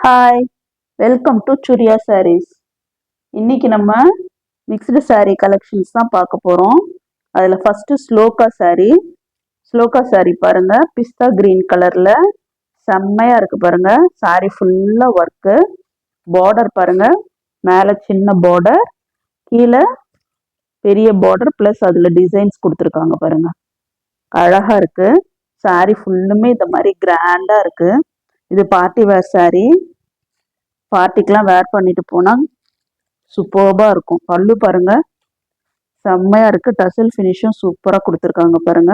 Hi, welcome to Suriya Sarees. இன்னைக்கு நம்ம mixed saree collections தான் பார்க்க போகிறோம். அதில் ஃபஸ்ட்டு ஸ்லோகா saree பாருங்க, பிஸ்தா கிரீன் கலரில் செம்மையாக இருக்குது பாருங்க. saree ஃபுல்லாக ஒர்க்கு, பார்டர் பாருங்க, மேலே சின்ன பார்டர், கீழே பெரிய பார்டர் ப்ளஸ் அதில் டிசைன்ஸ் கொடுத்துருக்காங்க பாருங்க. அழகாக இருக்குது. saree ஃபுல்லுமே இந்த மாதிரி கிராண்டாக இருக்குது. இது பார்ட்டி வேர் saree. பார்ட்டிக்கெலாம் வேர் பண்ணிட்டு போனால் சூப்பர்பாக இருக்கும். பல்லு பாருங்க, செம்மையாக இருக்குது. டசல் ஃபினிஷும் சூப்பராக கொடுத்துருக்காங்க பாருங்க.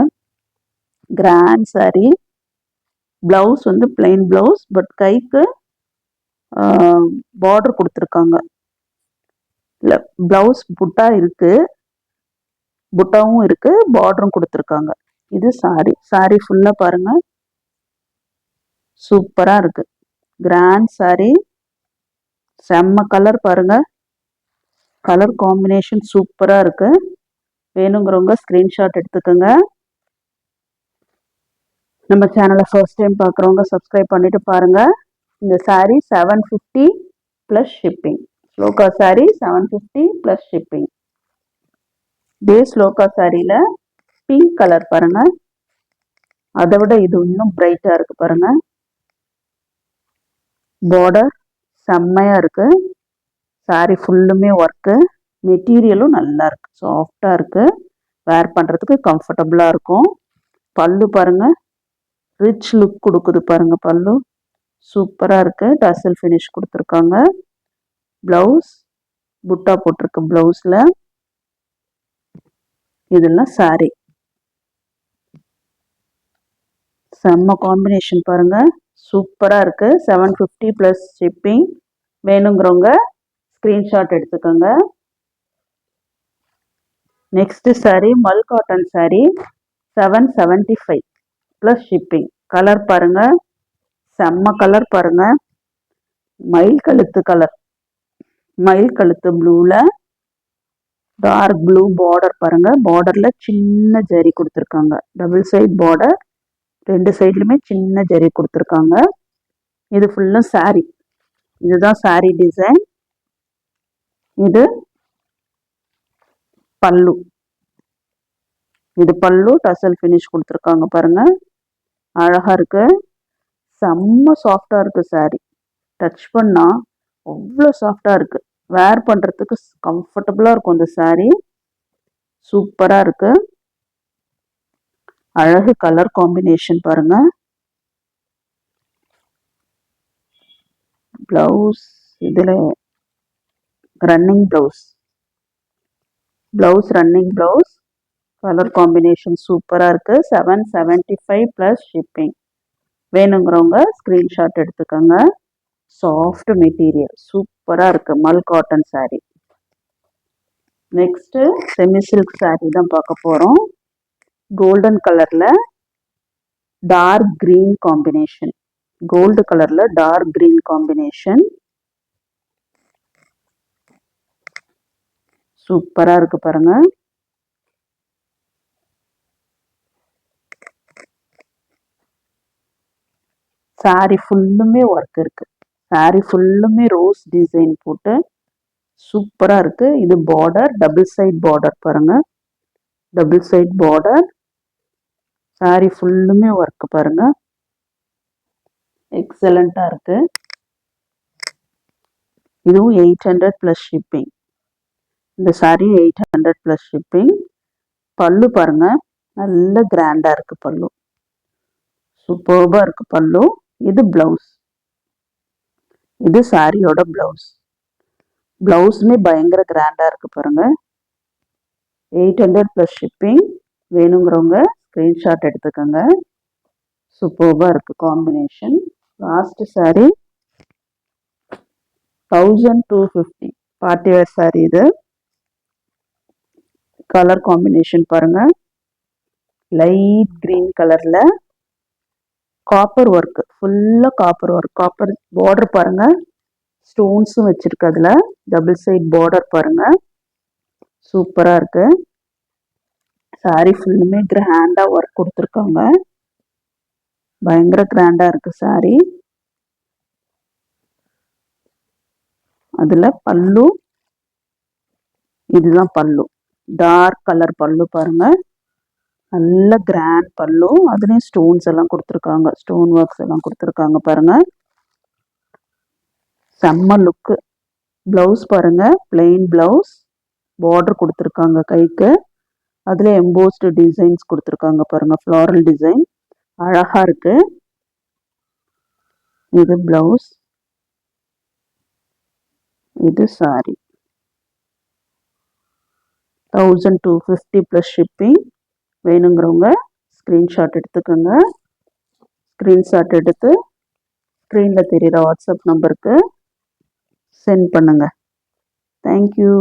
Grand saree. ப்ளவுஸ் வந்து பிளெயின் ப்ளவுஸ், பட் கைக்கு பார்டர் கொடுத்துருக்காங்க. இல்லை, ப்ளவுஸ் புட்டா இருக்குது, புட்டாவும் இருக்குது, பார்டரும் கொடுத்துருக்காங்க. இது saree ஃபுல்லாக பாருங்க, சூப்பராக இருக்குது. Grand saree. செம்ம கலர் பாருங்க, கலர் காம்பினேஷன் சூப்பராக இருக்கு. வேணுங்கிறவங்க ஸ்க்ரீன்ஷாட் எடுத்துக்கோங்க. நம்ம சேனலை ஃபர்ஸ்ட் டைம் பார்க்குறவங்க சப்ஸ்கிரைப் பண்ணிட்டு பாருங்க. இந்த saree 750 plus shipping. Shloka saree 750 plus shipping. இதே ஸ்லோகா சாரியில் பிங்க் கலர் பாருங்க, அதை விட இது இன்னும் பிரைட்டாக இருக்கு பாருங்க. பார்டர் செம்மையாக இருக்கு. saree ஃபுல்லுமே ஒர்க்கு, மெட்டீரியலும் நல்லா இருக்கு, சாஃப்டாக இருக்கு, வேர் பண்ணுறதுக்கு கம்ஃபர்டபுளாக இருக்கும். பல்லு பாருங்க, ரிச் லுக் கொடுக்குது பாருங்க. பல்லு சூப்பராக இருக்கு, டசல் ஃபினிஷ் கொடுத்துருக்காங்க. ப்ளவுஸ் புட்டா போட்டிருக்கு ப்ளவுஸில். இதெல்லாம் saree. செம்ம காம்பினேஷன் பாருங்க, சூப்பராக இருக்கு. 750 ப்ளஸ் ஷிப்பிங். வேணுங்கிறவங்க ஸ்க்ரீன்ஷாட் எடுத்துக்கோங்க. நெக்ஸ்ட் saree மல் cotton saree 775 plus shipping. Colour பாருங்க, செம்ம கலர் பாருங்க, மயில் கழுத்து ப்ளூவில் டார்க் ப்ளூ பார்டர் பாருங்க. பார்டரில் சின்ன ஜரி கொடுத்துருக்காங்க, டபுள் சைட் பார்டர், ரெண்டு சைட்லையுமே சின்ன ஜரி கொடுத்துருக்காங்க. இது ஃபுல்லும் saree. இதுதான் saree டிசைன். இது பல்லு. இது பல்லு, டசல் ஃபினிஷ் கொடுத்துருக்காங்க பாருங்க. அழகா இருக்கு, செம்ம சாஃப்டா இருக்கு saree. டச் பண்ணா அவ்வளோ சாஃப்டா இருக்கு, வேர் பண்றதுக்கு கம்ஃபர்டபுளா இருக்கும் இந்த saree. சூப்பரா இருக்கு. அழகு கலர் காம்பினேஷன் பாருங்க. பிளவுஸ் இதுல running blouse running blouse. Colour combination சூப்பராக இருக்கு. 775 ப்ளஸ் ஷிப்பிங். வேணுங்கிறவங்க ஸ்க்ரீன்ஷாட் எடுத்துக்கோங்க. சாஃப்ட் மெட்டீரியல் சூப்பராக இருக்கு, மல் cotton saree. Next semi silk saree தான் பார்க்க போகிறோம். கோல்டன் கலரில் டார்க் க்ரீன் காம்பினேஷன், கோல்டு கலரில் டார்க் க்ரீன் காம்பினேஷன் சூப்பராக இருக்கு பாருங்க. saree ஃபுல்லுமே ஒர்க் இருக்கு. saree ஃபுல்லுமே ரோஸ் டிசைன் போட்டு சூப்பராக இருக்கு. இது பார்டர், டபுள் சைட் பார்டர் பாருங்க, டபுள் சைட் பார்டர். saree ஃபுல்லுமே ஒர்க் பாருங்க, எக்ஸலண்டா இருக்கு. இதுவும் 800 ப்ளஸ் ஷிப்பிங். இந்த saree 800 ப்ளஸ் ஷிப்பிங். பல்லு பாருங்க, நல்ல கிராண்டா இருக்கு பல்லு, சூப்பர்பா இருக்கு பல்லு. இது பிளவுஸ். இது சாரியோட பிளவுஸ். பிளவுஸுமே பயங்கர கிராண்டா இருக்கு பாருங்க. 800 ப்ளஸ் ஷிப்பிங். வேணுங்கிறவங்க ஸ்க்ரீன்ஷாட் எடுத்துக்கோங்க. சூப்பர்பா இருக்கு combination. Last saree 1250 party wear saree. இது கலர் காம்பினேஷன் பாருங்க, லைட் கிரீன் கலர்ல காப்பர் ஒர்க், ஃபுல்லா காப்பர் ஒர்க், காப்பர் பார்டர் பாருங்க, ஸ்டோன்ஸும் வச்சிருக்கு. அதுல டபுள் சைட் பார்டர் பாருங்க, சூப்பரா இருக்கு. saree ஃபுல்லுமே கிராண்டா ஒர்க் கொடுத்துருக்காங்க, பயங்கர கிராண்டா இருக்கு saree. அதில் பல்லு, இதுதான் பல்லு. டார்க் கலர் பல்லு பாருங்க. நல்ல கிராண்ட் பல்லு. அதுலேயும் ஸ்டோன்ஸ் எல்லாம் கொடுத்துருக்காங்க. ஸ்டோன் ஒர்க்ஸ் எல்லாம் கொடுத்துருக்காங்க பாருங்க. செம்ம லுக்கு. ப்ளவுஸ் பாருங்க, பிளெயின் ப்ளவுஸ். பார்டர் கொடுத்துருக்காங்க கைக்கு. அதில் எம்போஸ்டு டிசைன்ஸ் கொடுத்துருக்காங்க பாருங்க. ஃப்ளாரல் டிசைன் அழகா இருக்கு. இது ப்ளவுஸ், இது சாரி. 1250 plus shipping. வேணுங்கிறவங்க ஸ்க்ரீன்ஷாட் எடுத்துக்கோங்க. ஸ்க்ரீன்ஷாட் எடுத்து ஸ்க்ரீனில் தெரிகிற வாட்ஸ்அப் நம்பருக்கு சென்ட் பண்ணுங்கள். தேங்க்யூ.